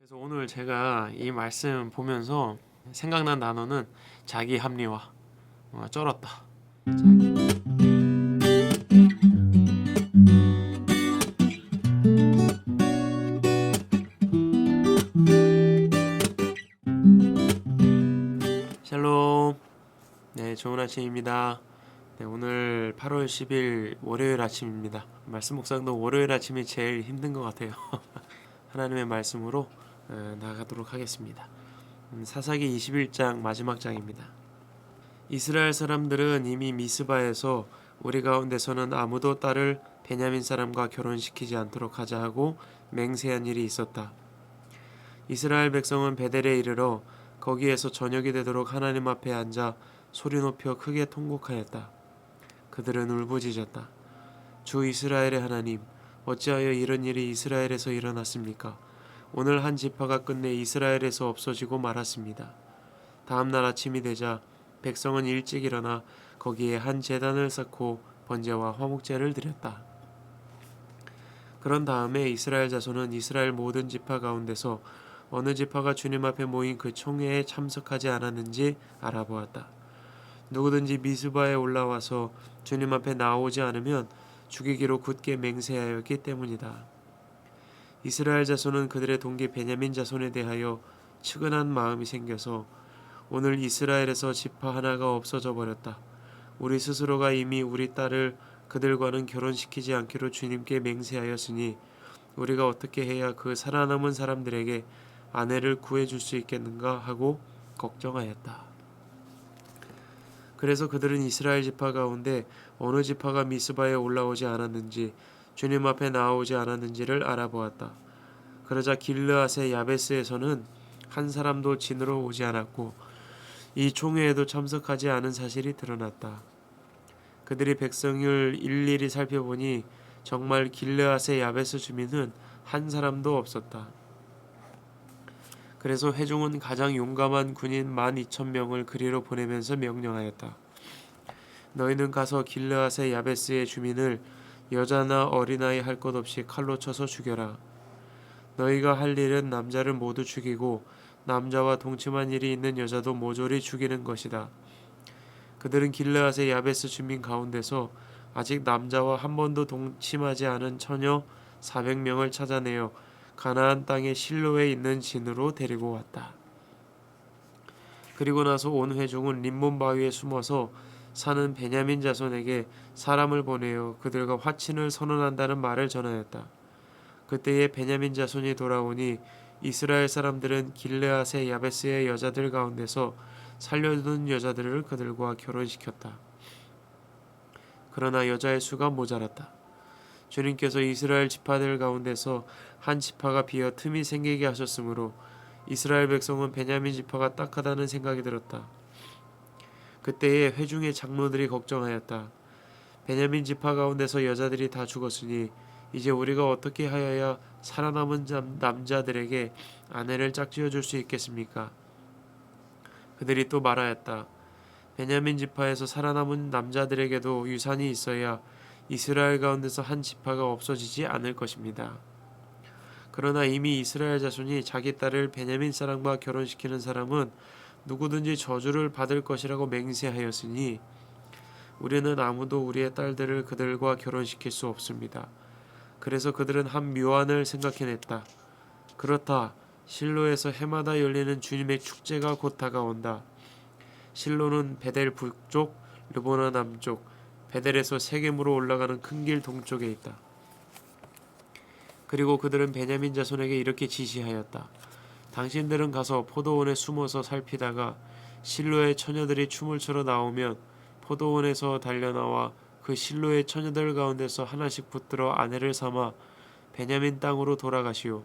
그래서 오늘 제가 이 말씀 보면서 생각난 단어는 자기 합리화. 쩔었다. 샬롬. 네, 좋은 아침입니다. 네, 오늘 8월 10일 월요일 아침입니다. 말씀 묵상도 월요일 아침이 제일 힘든 것 같아요. 하나님의 말씀으로 나가도록 하겠습니다. 사사기 21장 마지막 장입니다. 이스라엘 사람들은 이미 미스바에서 우리 가운데서는 아무도 딸을 베냐민 사람과 결혼시키지 않도록 하자 하고 맹세한 일이 있었다. 이스라엘 백성은 베델에 이르러 거기에서 저녁이 되도록 하나님 앞에 앉아 소리 높여 크게 통곡하였다. 그들은 울부짖었다. 주 이스라엘의 하나님, 어찌하여 이런 일이 이스라엘에서 일어났습니까? 오늘 한 지파가 끝내 이스라엘에서 없어지고 말았습니다. 다음 날 아침이 되자 백성은 일찍 일어나 거기에 한 제단을 쌓고 번제와 화목제를 드렸다. 그런 다음에 이스라엘 자손은 이스라엘 모든 지파 가운데서 어느 지파가 주님 앞에 모인 그 총회에 참석하지 않았는지 알아보았다. 누구든지 미스바에 올라와서 주님 앞에 나오지 않으면 죽이기로 굳게 맹세하였기 때문이다. 이스라엘 자손은 그들의 동기 베냐민 자손에 대하여 측은한 마음이 생겨서 오늘 이스라엘에서 지파 하나가 없어져 버렸다. 우리 스스로가 이미 우리 딸을 그들과는 결혼시키지 않기로 주님께 맹세하였으니 우리가 어떻게 해야 그 살아남은 사람들에게 아내를 구해줄 수 있겠는가 하고 걱정하였다. 그래서 그들은 이스라엘 지파 가운데 어느 지파가 미스바에 올라오지 않았는지 주님 앞에 나오지 않았는지를 알아보았다. 그러자 길르앗의 야베스에서는 한 사람도 진으로 오지 않았고 이 총회에도 참석하지 않은 사실이 드러났다. 그들이 백성을 일일이 살펴보니 정말 길르앗의 야베스 주민은 한 사람도 없었다. 그래서 회중은 가장 용감한 군인 12,000명을 그리로 보내면서 명령하였다. 너희는 가서 길르앗의 야베스의 주민을 여자나 어린아이 할 것 없이 칼로 쳐서 죽여라. 너희가 할 일은 남자를 모두 죽이고 남자와 동침한 일이 있는 여자도 모조리 죽이는 것이다. 그들은 길르앗의 야베스 주민 가운데서 아직 남자와 한 번도 동침하지 않은 처녀 400명을 찾아내어 가나안 땅의 실로에 있는 진으로 데리고 왔다. 그리고 나서 온 회중은 림몬 바위에 숨어서 사는 베냐민 자손에게 사람을 보내어 그들과 화친을 선언한다는 말을 전하였다. 그때에 베냐민 자손이 돌아오니 이스라엘 사람들은 길르앗의 야베스의 여자들 가운데서 살려둔 여자들을 그들과 결혼시켰다. 그러나 여자의 수가 모자랐다. 주님께서 이스라엘 지파들 가운데서 한 지파가 비어 틈이 생기게 하셨으므로 이스라엘 백성은 베냐민 지파가 딱하다는 생각이 들었다. 그때에 회중의 장로들이 걱정하였다. 베냐민 지파 가운데서 여자들이 다 죽었으니 이제 우리가 어떻게 하여야 살아남은 남자들에게 아내를 짝지어 줄 수 있겠습니까? 그들이 또 말하였다. 베냐민 지파에서 살아남은 남자들에게도 유산이 있어야 이스라엘 가운데서 한 지파가 없어지지 않을 것입니다. 그러나 이미 이스라엘 자손이 자기 딸을 베냐민 사람과 결혼시키는 사람은 누구든지 저주를 받을 것이라고 맹세하였으니 우리는 아무도 우리의 딸들을 그들과 결혼시킬 수 없습니다. 그래서 그들은 한 묘안을 생각해냈다. 그렇다. 실로에서 해마다 열리는 주님의 축제가 곧 다가온다. 실로는 베델 북쪽, 르보나 남쪽, 베델에서 세겜으로 올라가는 큰 길 동쪽에 있다. 그리고 그들은 베냐민 자손에게 이렇게 지시하였다. 당신들은 가서 포도원에 숨어서 살피다가 실로의 처녀들이 춤을 추러 나오면 포도원에서 달려나와 그 실로의 처녀들 가운데서 하나씩 붙들어 아내를 삼아 베냐민 땅으로 돌아가시오.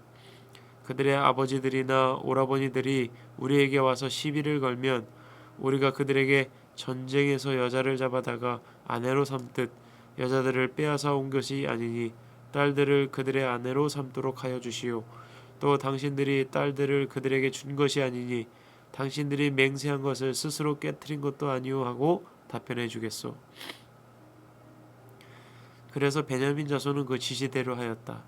그들의 아버지들이나 오라버니들이 우리에게 와서 시비를 걸면 우리가 그들에게 전쟁에서 여자를 잡아다가 아내로 삼듯 여자들을 빼앗아 온 것이 아니니 딸들을 그들의 아내로 삼도록 하여 주시오. 또 당신들이 딸들을 그들에게 준 것이 아니니 당신들이 맹세한 것을 스스로 깨뜨린 것도 아니오 하고 답변해 주겠소. 그래서 베냐민 자손은 그 지시대로 하였다.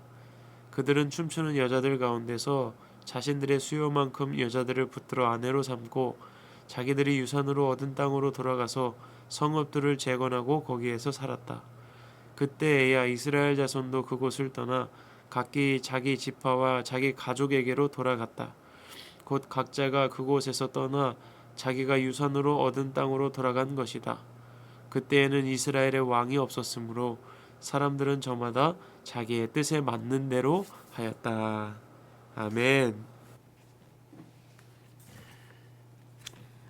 그들은 춤추는 여자들 가운데서 자신들의 수요만큼 여자들을 붙들어 아내로 삼고 자기들이 유산으로 얻은 땅으로 돌아가서 성읍들을 재건하고 거기에서 살았다. 그때에야 이스라엘 자손도 그곳을 떠나 각기 자기 지파와 자기 가족에게로 돌아갔다. 곧 각자가 그곳에서 떠나 자기가 유산으로 얻은 땅으로 돌아간 것이다. 그때에는 이스라엘의 왕이 없었으므로 사람들은 저마다 자기의 뜻에 맞는 대로 하였다. 아멘.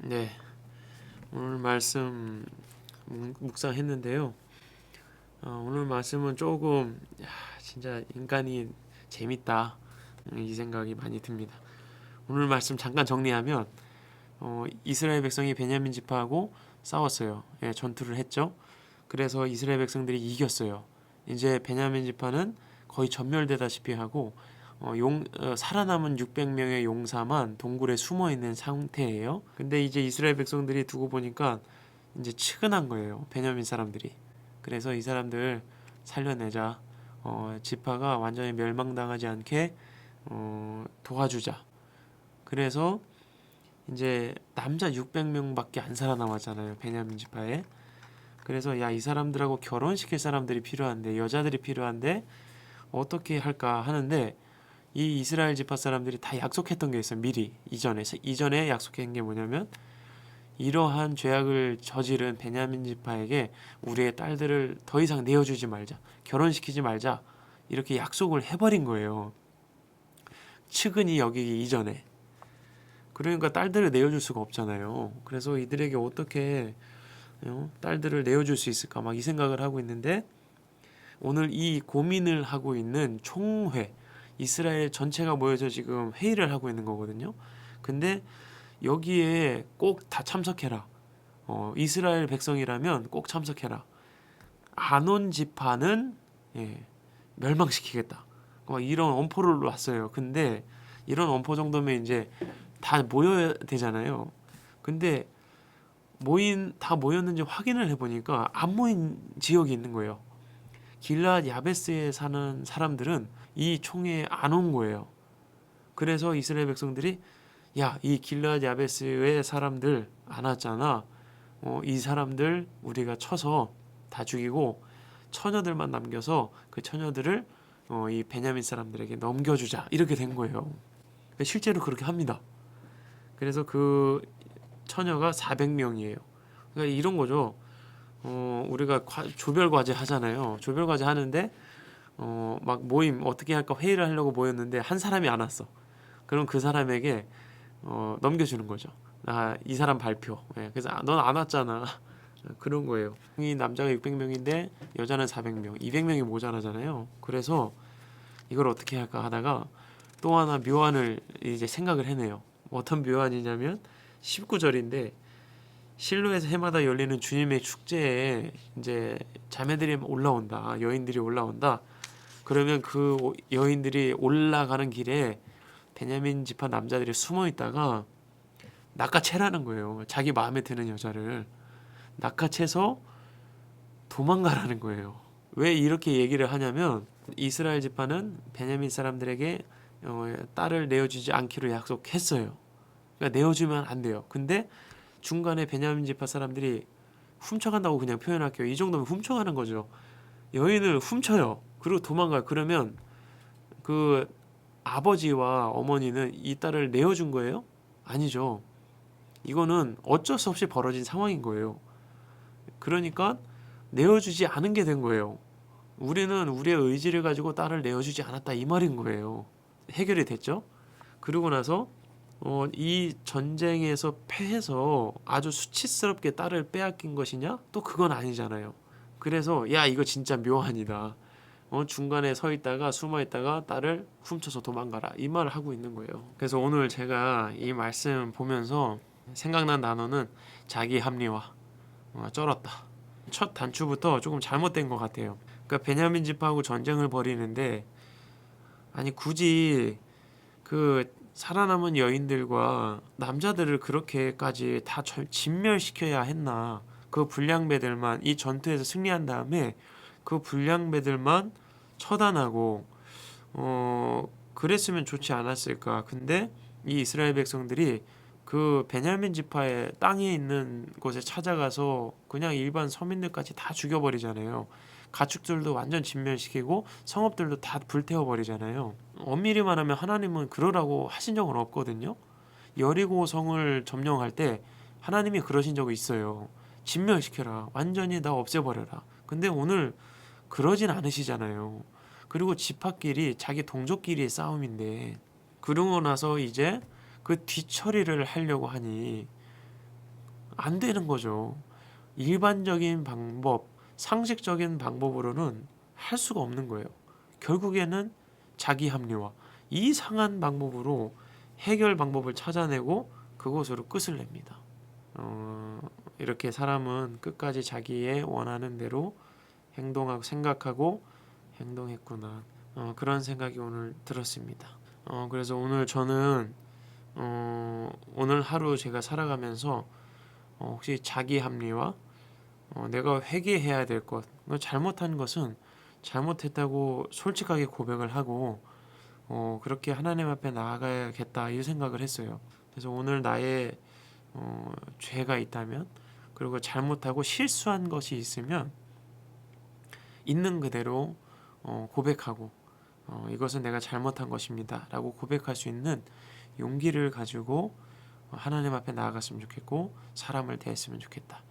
네, 오늘 말씀 묵상했는데요. 오늘 말씀은 조금 진짜 인간이 재밌다 이 생각이 많이 듭니다. 오늘 말씀 잠깐 정리하면 이스라엘 백성이 베냐민 지파하고 싸웠어요. 예, 전투를 했죠. 그래서 이스라엘 백성들이 이겼어요. 이제 베냐민 지파는 거의 전멸되다시피 하고 살아남은 600명의 용사만 동굴에 숨어 있는 상태예요. 근데 이제 이스라엘 백성들이 두고 보니까 이제 측은한 거예요. 베냐민 사람들이. 그래서 이 사람들 살려내자. 지파가 완전히 멸망당하지 않게 도와주자. 그래서 이제 남자 600명밖에 안 살아남았잖아요. 베냐민 지파에. 그래서 이 사람들하고 결혼시킬 사람들이 필요한데, 여자들이 필요한데 어떻게 할까 하는데, 이 이스라엘 지파 사람들이 다 약속했던 게 있어요. 미리 이전에 약속한 게 뭐냐면, 이러한 죄악을 저지른 베냐민 지파에게 우리의 딸들을 더 이상 내어주지 말자, 결혼시키지 말자, 이렇게 약속을 해버린 거예요. 측은히 여기기 이전에. 그러니까 딸들을 내어줄 수가 없잖아요. 그래서 이들에게 어떻게 딸들을 내어줄 수 있을까 막 이 생각을 하고 있는데, 오늘 이 고민을 하고 있는 총회, 이스라엘 전체가 모여서 지금 회의를 하고 있는 거거든요. 근데 여기에 꼭 다 참석해라. 이스라엘 백성이라면 꼭 참석해라. 안 온 지파는 멸망시키겠다. 이런 엄포를 놨어요. 근데 이런 엄포 정도면 이제 다 모여야 되잖아요. 근데 다 모였는지 확인을 해보니까 안 모인 지역이 있는 거예요. 길앗 야베스에 사는 사람들은 이 총회에 안 온 거예요. 그래서 이스라엘 백성들이 이 길앗 야베스의 사람들 안 왔잖아. 이 사람들 우리가 쳐서 다 죽이고 처녀들만 남겨서 그 처녀들을 이 베냐민 사람들에게 넘겨주자. 이렇게 된 거예요. 실제로 그렇게 합니다. 그래서 그 처녀가 400명이에요. 그러니까 이런 거죠. 우리가 조별 과제 하잖아요. 조별 과제 하는데 막 모임 어떻게 할까 회의를 하려고 모였는데 한 사람이 안 왔어. 그럼 그 사람에게 넘겨주는 거죠. 이 사람 발표. 그래서 넌 안 왔잖아. 그런 거예요. 이 남자가 600명인데 여자는 400명, 200명이 모자라잖아요. 그래서 이걸 어떻게 할까 하다가 또 하나 묘안을 이제 생각을 해내요. 어떤 묘안이냐면 19절인데, 실로에서 해마다 열리는 주님의 축제에 이제 자매들이 올라온다. 여인들이 올라온다. 그러면 그 여인들이 올라가는 길에 베냐민 지파 남자들이 숨어 있다가 낚아채라는 거예요. 자기 마음에 드는 여자를 낚아채서 도망가라는 거예요. 왜 이렇게 얘기를 하냐면, 이스라엘 지파는 베냐민 사람들에게 딸을 내어주지 않기로 약속했어요. 그러니까 내어주면 안 돼요. 근데 중간에 베냐민 지파 사람들이 훔쳐간다고 그냥 표현할게요. 이 정도면 훔쳐가는 거죠. 여인을 훔쳐요. 그리고 도망가요. 그러면 그 아버지와 어머니는 이 딸을 내어준 거예요? 아니죠. 이거는 어쩔 수 없이 벌어진 상황인 거예요. 그러니까 내어주지 않은 게 된 거예요. 우리는 우리의 의지를 가지고 딸을 내어주지 않았다, 이 말인 거예요. 해결이 됐죠. 그러고 나서 이 전쟁에서 패해서 아주 수치스럽게 딸을 빼앗긴 것이냐? 또 그건 아니잖아요. 그래서 이거 진짜 묘한이다. 중간에 서 있다가 숨어 있다가 딸을 훔쳐서 도망가라, 이 말을 하고 있는 거예요. 그래서 오늘 제가 이 말씀 보면서 생각난 단어는 자기 합리화. 쩔었다. 첫 단추부터 조금 잘못된 것 같아요. 그러니까 베냐민 지파하고 전쟁을 벌이는데, 아니 굳이 그 살아남은 여인들과 남자들을 그렇게까지 다 진멸시켜야 했나? 그 불량배들만, 이 전투에서 승리한 다음에 그 불량배들만 처단하고 그랬으면 좋지 않았을까. 근데 이 이스라엘 백성들이 그 베냐민 지파의 땅에 있는 곳에 찾아가서 그냥 일반 서민들까지 다 죽여버리잖아요. 가축들도 완전 진멸시키고 성읍들도 다 불태워버리잖아요. 엄밀히 말하면 하나님은 그러라고 하신 적은 없거든요. 여리고 성을 점령할 때 하나님이 그러신 적이 있어요. 진멸시켜라. 완전히 다 없애버려라. 근데 오늘 그러진 않으시잖아요. 그리고 지파끼리 자기 동족끼리의 싸움인데 그러고 나서 이제 그 뒤처리를 하려고 하니 안 되는 거죠. 일반적인 방법, 상식적인 방법으로는 할 수가 없는 거예요. 결국에는 자기 합리화, 이상한 방법으로 해결 방법을 찾아내고 그것으로 끝을 냅니다. 이렇게 사람은 끝까지 자기의 원하는 대로 행동하고 생각하고 행동했구나. 그런 생각이 오늘 들었습니다. 그래서 오늘 저는 오늘 하루 제가 살아가면서 혹시 자기 합리화, 내가 회개해야 될 것, 잘못한 것은 잘못했다고 솔직하게 고백을 하고 그렇게 하나님 앞에 나아가야겠다 이 생각을 했어요. 그래서 오늘 나의 죄가 있다면 그리고 잘못하고 실수한 것이 있으면 있는 그대로 고백하고 이것은 내가 잘못한 것입니다 라고 고백할 수 있는 용기를 가지고 하나님 앞에 나아갔으면 좋겠고 사람을 대했으면 좋겠다.